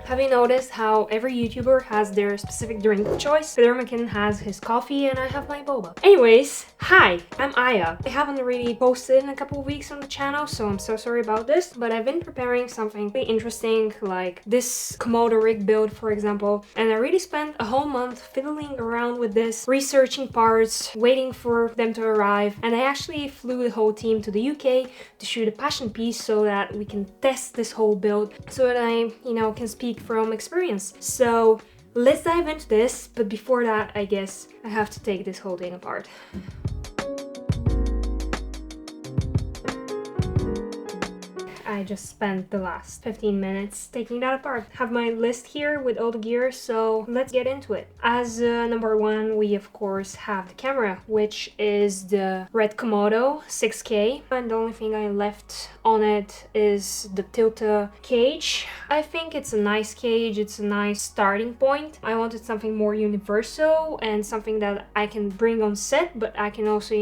Have you noticed how every YouTuber has their specific drink of choice? Filmmaking has his coffee and I have my boba. Anyways, hi, I'm Aya. I haven't really posted in a couple of weeks on the channel, so I'm so sorry about this, but I've been preparing something really interesting like this Komodo rig build, for example, and I really spent a whole month fiddling around with this, researching parts, waiting for them to arrive, and I actually flew the whole team to the UK to shoot a passion piece so that we can test this whole build, so that I, can speak from experience. So let's dive into this, but before that, I guess I have to take this whole thing apart. I just spent the last 15 minutes taking that apart. I have my list here with all the gear, so let's get into it. As number one, we of course have the camera, which is the RED Komodo 6K, and the only thing I left on it is the Tilta cage. I think it's a nice cage, it's a nice starting point. I wanted something more universal and something that I can bring on set, but I can also,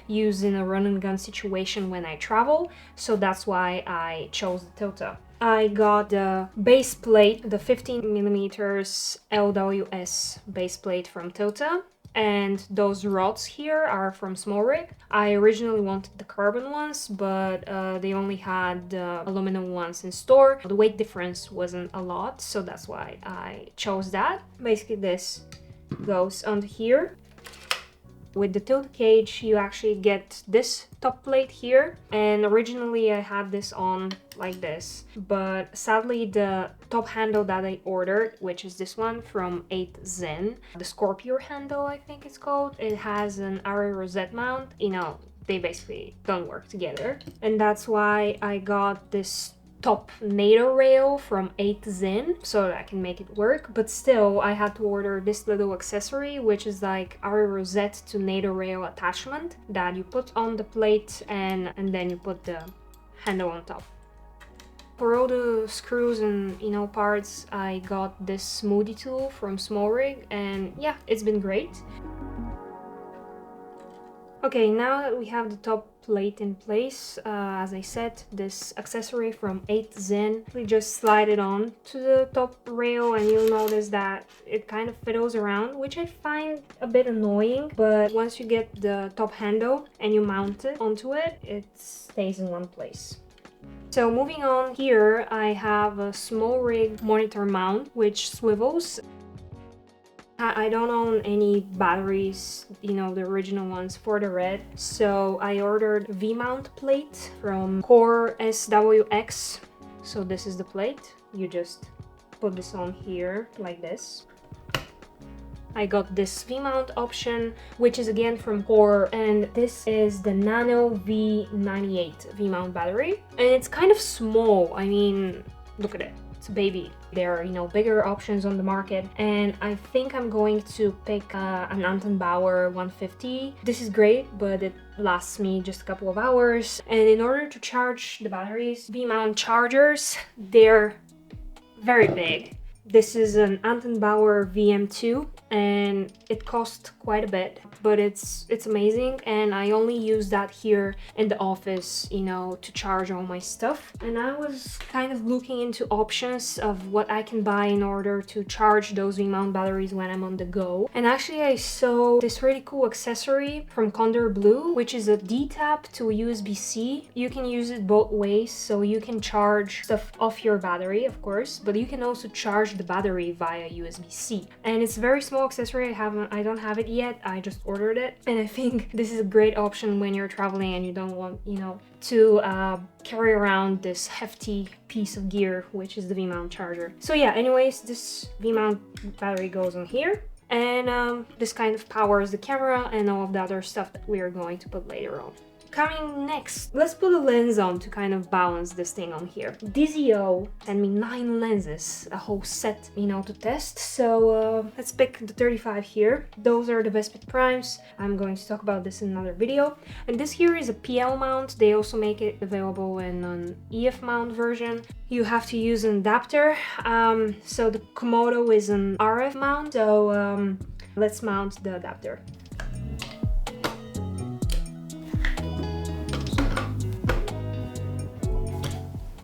use in a run and gun situation when I travel, so that's why I chose the Tilta. I got the base plate, the 15mm LWS base plate from Tilta, and those rods here are from Small Rig. I originally wanted the carbon ones, but they only had the aluminum ones in store. The weight difference wasn't a lot, so that's why I chose that. Basically this goes onto here. With the tilt cage, you actually get this top plate here, and originally I had this on like this, but sadly the top handle that I ordered, which is this one from 8 Zen, the Scorpio handle I think it's called, it has an RE rosette mount. They basically don't work together, and that's why I got this top NATO rail from 8 Zen so that I can make it work, but still I had to order this little accessory, which is like our rosette to NATO rail attachment that you put on the plate and then you put the handle on top. For all the screws and parts, I got this Multitool from Small Rig, and yeah, it's been great. Okay, now that we have the top plate in place, as I said, this accessory from 8 Zen, we just slide it on to the top rail and you'll notice that it kind of fiddles around, which I find a bit annoying, but once you get the top handle and you mount it onto it, it stays in one place. So moving on, here I have a Small Rig monitor mount which swivels. I don't own any batteries, the original ones for the RED, so I ordered V-mount plate from Core SWX. So this is the plate. You just put this on here like this. I got this V-mount option, which is again from Core, and this is the Nano V98 V-mount battery, and it's kind of small. I mean, look at it. It's a baby. There are, bigger options on the market, and I think I'm going to pick an Anton Bauer 150. This is great, but it lasts me just a couple of hours. And in order to charge the batteries, V-mount chargers, they're very big. This is an Anton Bauer VM2, and it cost quite a bit, but it's amazing, and I only use that here in the office, to charge all my stuff. And I was kind of looking into options of what I can buy in order to charge those V-mount batteries when I'm on the go. And actually I saw this really cool accessory from Condor Blue, which is a D-tap to a USB-C. You can use it both ways, so you can charge stuff off your battery, of course, but you can also charge the battery via USB-C. And it's a very small accessory. I don't have it yet. I just ordered it, and I think this is a great option when you're traveling and you don't want, to carry around this hefty piece of gear, which is the V-mount charger. So yeah, anyways, this V-mount battery goes on here, and this kind of powers the camera and all of the other stuff that we are going to put later on. Coming next, let's put a lens on to kind of balance this thing on here. DZO sent me 9 lenses, a whole set, to test. So let's pick the 35 here. Those are the Baseplate primes. I'm going to talk about this in another video. And this here is a PL mount. They also make it available in an EF mount version. You have to use an adapter. So the Komodo is an RF mount. So let's mount the adapter.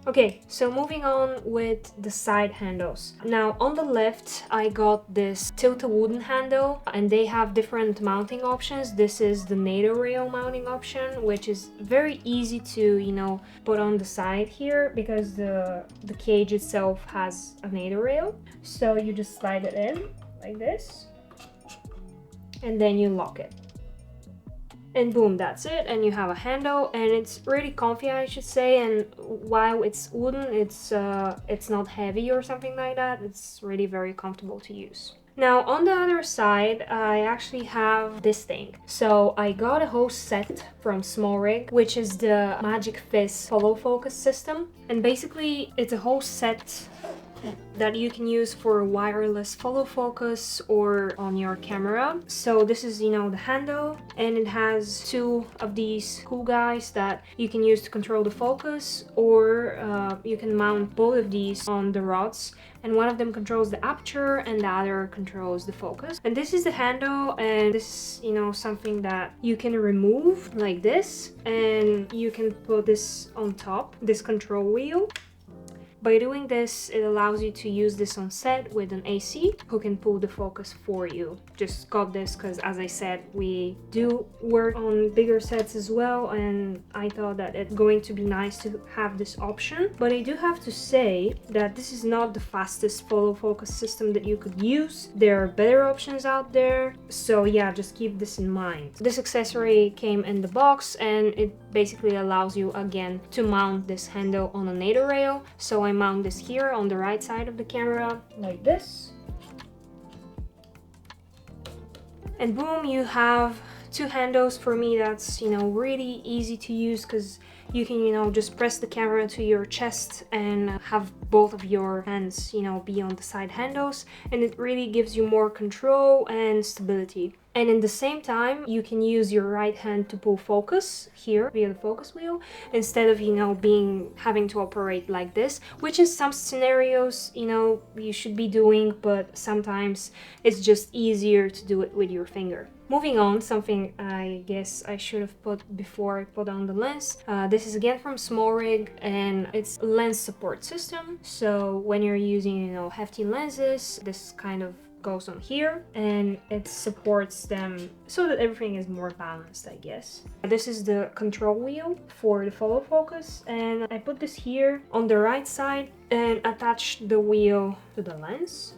Okay, so moving on with the side handles. Now on the left, I got this tilt-a-wooden handle, and they have different mounting options. This is the NATO rail mounting option, which is very easy to, you know, put on the side here because the cage itself has a NATO rail. So you just slide it in like this, and then you lock it. And boom, that's it, and you have a handle, and it's really comfy, I should say. And while it's wooden, it's not heavy or something like that. It's really very comfortable to use. Now on the other side, I actually have this thing. So I got a whole set from Small Rig, which is the Magic Fizz follow focus system, and basically it's a whole set that you can use for wireless follow focus or on your camera. So this is, you know, the handle, and it has two of these cool guys that you can use to control the focus, or you can mount both of these on the rods, and one of them controls the aperture and the other controls the focus. And this is the handle, and this is, you know, something that you can remove like this, and you can put this on top, this control wheel. By doing this, it allows you to use this on set with an AC who can pull the focus for you. Just got this because, as I said, we do work on bigger sets as well, and I thought that it's going to be nice to have this option. But I do have to say that this is not the fastest follow focus system that you could use. There are better options out there, so yeah, just keep this in mind. This accessory came in the box, and it basically allows you again to mount this handle on a NATO rail. So I mount this here on the right side of the camera like this, and boom, you have two handles. For me, that's, you know, really easy to use because you can, you know, just press the camera to your chest and have both of your hands, you know, be on the side handles, and it really gives you more control and stability. And in the same time, you can use your right hand to pull focus here via the focus wheel, instead of, you know, having to operate like this, which is some scenarios, you know, you should be doing, but sometimes it's just easier to do it with your finger. Moving on, something I guess I should have put before I put on the lens. This is again from Small Rig, and it's a lens support system. So when you're using, you know, hefty lenses, this kind of goes on here, and it supports them so that everything is more balanced, I guess. This is the control wheel for the follow focus, and I put this here on the right side and attach the wheel to the lens.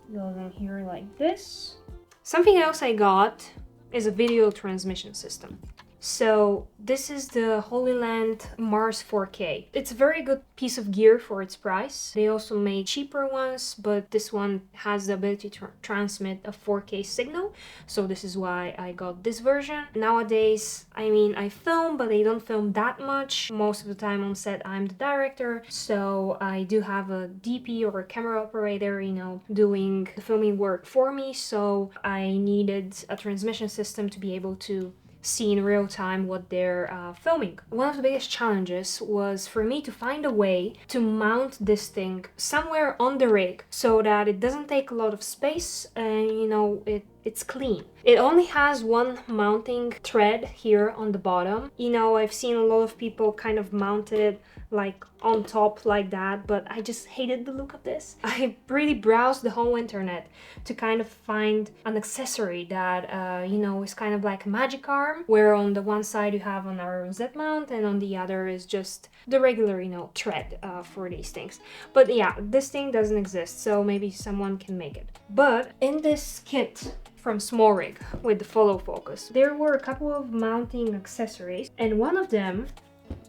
It goes on here like this. Something else I got is a video transmission system. So this is the Holy Land Mars 4K. It's a very good piece of gear for its price. They also made cheaper ones, but this one has the ability to transmit a 4K signal. So this is why I got this version. Nowadays, I mean, I film, but I don't film that much. Most of the time on set, I'm the director. So I do have a DP or a camera operator, you know, doing the filming work for me. So I needed a transmission system to be able to see in real time what they're filming. One of the biggest challenges was for me to find a way to mount this thing somewhere on the rig so that it doesn't take a lot of space and, you know, it's clean. It only has one mounting thread here on the bottom. You know, I've seen a lot of people kind of mount it like on top like that, but I just hated the look of this. I really browsed the whole internet to kind of find an accessory that, you know, is kind of like a magic arm, where on the one side you have an rosette mount and on the other is just the regular, you know, thread for these things. But yeah, this thing doesn't exist, so maybe someone can make it. But in this kit from Small Rig with the follow focus, there were a couple of mounting accessories, and one of them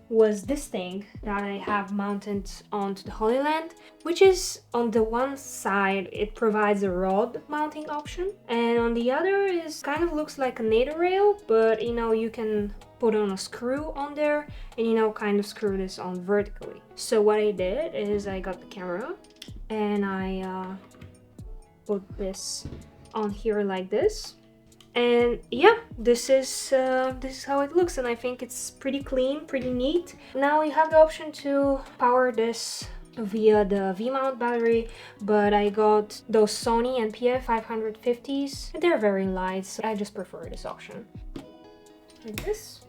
was this thing that I have mounted onto the Holy Land, which is on the one side it provides a rod mounting option, and on the other is kind of looks like a NATO rail, but you know, you can put on a screw on there and, you know, kind of screw this on vertically. So what I did is I got the camera and I put this on here like this. And yeah, this is how it looks, and I think it's pretty clean, pretty neat. Now you have the option to power this via the V-mount battery, but I got those Sony NPF 550s. They're very light, so I just prefer this option. Like this.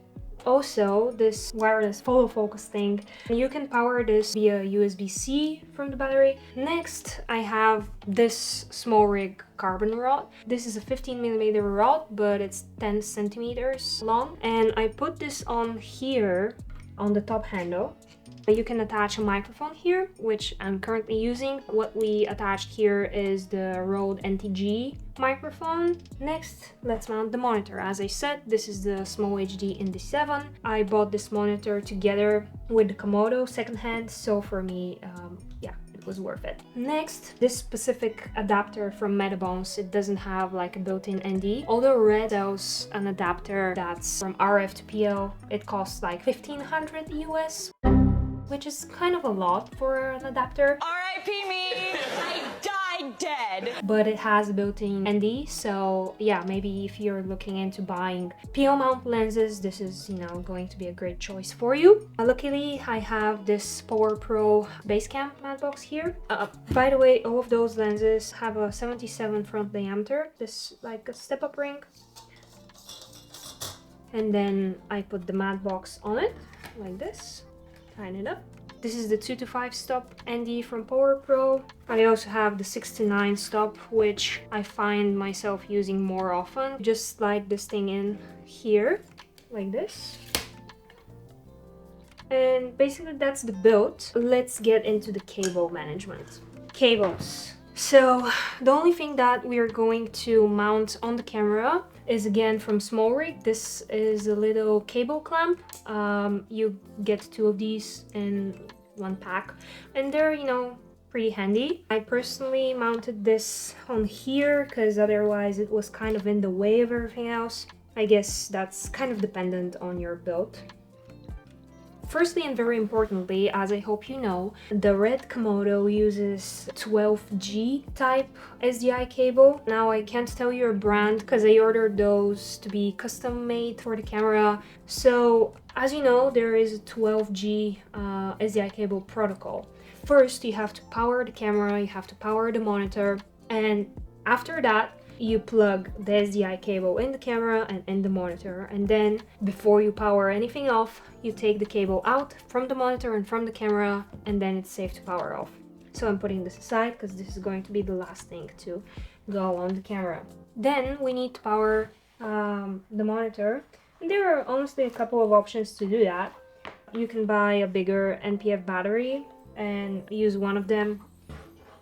Also, this wireless follow focus thing, you can power this via USB-C from the battery. Next, I have this small rig carbon rod. This is a 15mm rod, but it's 10 centimeters long. And I put this on here on the top handle. You can attach a microphone here, which I'm currently using. What we attached here is the Rode NTG microphone. Next, let's mount the monitor. As I said, this is the Small HD Indy 7. I bought this monitor together with the Komodo secondhand, so for me, yeah, it was worth it. Next, this specific adapter from Metabones, it doesn't have like a built-in ND. Although RED sells an adapter that's from RF to PL, it costs like 1500 US. Which is kind of a lot for an adapter. R.I.P. me! I died dead! But it has a built-in ND, so yeah, maybe if you're looking into buying PL mount lenses, this is, you know, going to be a great choice for you. Luckily, I have this Power Pro Basecamp matte box here. By the way, all of those lenses have a 77 front diameter. This like a step-up ring. And then I put the matte box on it, like this. Tighten it up. This is the 2 to 5 stop ND from Power Pro. I also have the 6 to 9 stop, which I find myself using more often. Just slide this thing in here, like this. And basically that's the build. Let's get into the cable management. Cables. So the only thing that we are going to mount on the camera is again from Small Rig. This is a little cable clamp. You get 2 of these in one pack, and they're, you know, pretty handy. I personally mounted this on here because otherwise it was kind of in the way of everything else. I guess that's kind of dependent on your build. Firstly, and very importantly, as I hope you know, the RED Komodo uses 12G type SDI cable. Now I can't tell you a brand because I ordered those to be custom made for the camera. So as you know, there is a 12G SDI cable protocol. First, you have to power the camera, you have to power the monitor, and after that, you plug the SDI cable in the camera and in the monitor, and then before you power anything off, you take the cable out from the monitor and from the camera, and then it's safe to power off. So I'm putting this aside because this is going to be the last thing to go on the camera. Then we need to power the monitor, and there are honestly a couple of options to do that. You can buy a bigger NPF battery and use one of them,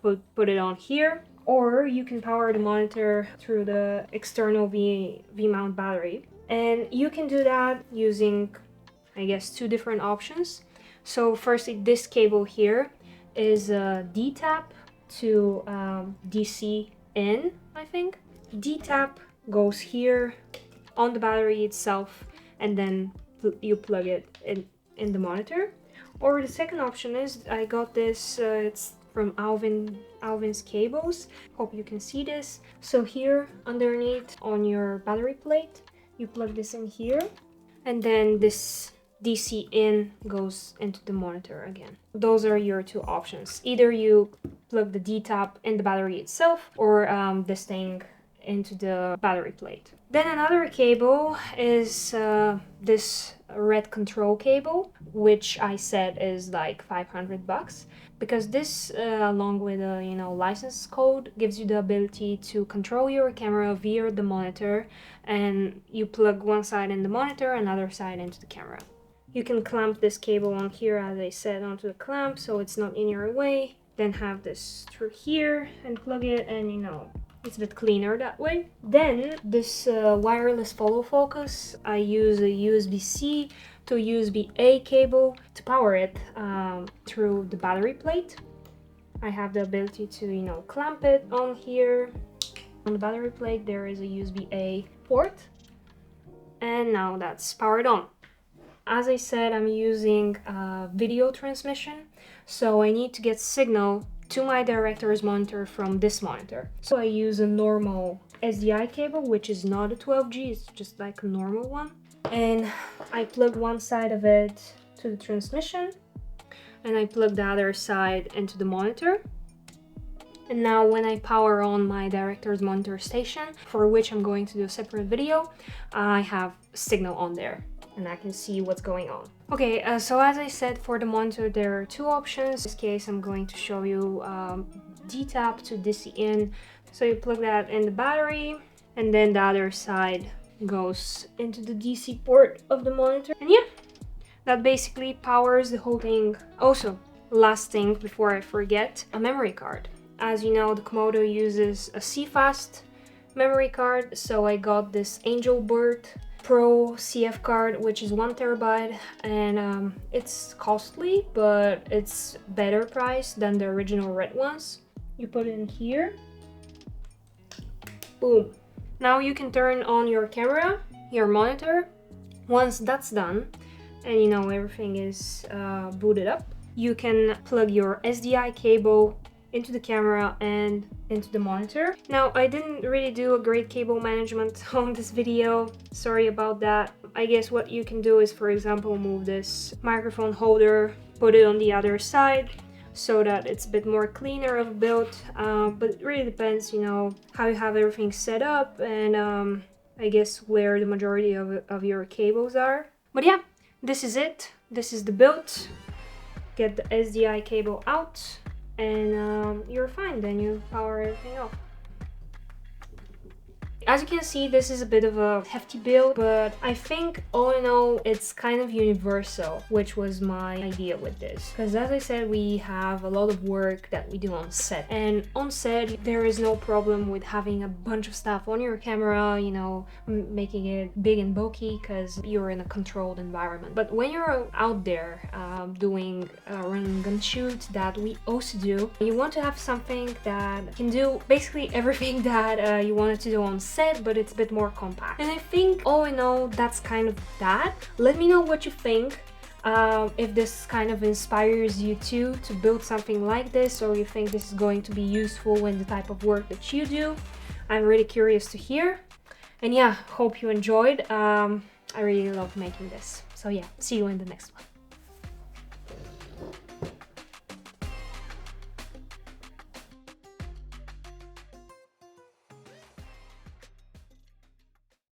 put it on here. Or you can power the monitor through the external V-mount battery. And you can do that using, I guess, 2 different options. So firstly, this cable here is a D-tap to DC in, I think. D-tap goes here on the battery itself, and then you plug it in the monitor. Or the second option is, I got this, it's from Alvin's cables. Hope you can see this. So here underneath on your battery plate, you plug this in here, and then this DC in goes into the monitor again. Those are your 2 options. Either you plug the D-tap in the battery itself, or this thing into the battery plate. Then another cable is this RED control cable, which I said is like $500, because this along with a, you know, license code gives you the ability to control your camera via the monitor, and you plug one side in the monitor, another side into the camera. You can clamp this cable on here, as I said, onto the clamp so it's not in your way. Then have this through here and plug it, and you know, it's a bit cleaner that way. Then this wireless follow focus, I use a USB-C to USB-A cable to power it through the battery plate. I have the ability to, you know, clamp it on here. On the battery plate there is a USB-A port, and now that's powered on. As I said, I'm using video transmission, so I need to get signal to my director's monitor from this monitor. So I use a normal SDI cable, which is not a 12G, it's just like a normal one. And I plug one side of it to the transmission, and I plug the other side into the monitor. And now when I power on my director's monitor station, for which I'm going to do a separate video, I have signal on there. and I can see what's going on. Okay, so as I said, for the monitor there are two options. In this case I'm going to show you D-tap to DC in. So you plug that in the battery, and then the other side goes into the DC port of the monitor. And yeah, that basically powers the whole thing. Also, last thing before I forget, a memory card. As you know, the Komodo uses a CFast memory card, so I got this Angelbird Pro CF card, which is 1 terabyte, and it's costly, but it's better priced than the original RED ones. You put it in here. Boom. Now you can turn on your camera, your monitor. Once that's done, and you know everything is booted up, you can plug your SDI cable into the camera and into the monitor. Now, I didn't really do a great cable management on this video, sorry about that. I guess what you can do is, for example, move this microphone holder, put it on the other side, so that it's a bit more cleaner of build, but it really depends, you know, how you have everything set up, and I guess where the majority of your cables are. But yeah, this is it. This is the build. Get the SDI cable out, and you're fine. Then you power everything off. As you can see, this is a bit of a hefty build, but I think all in all it's kind of universal, which was my idea with this. Because as I said, we have a lot of work that we do on set, and on set there is no problem with having a bunch of stuff on your camera, you know, making it big and bulky because you're in a controlled environment. But when you're out there doing a run and gun shoot that we also do, you want to have something that can do basically everything that you wanted to do on set, but it's a bit more compact. And I think all in all that's kind of that. Let me know what you think. If this kind of inspires you too to build something like this, or you think this is going to be useful in the type of work that you do. I'm really curious to hear. And yeah, hope you enjoyed. I really love making this. So yeah, see you in the next one.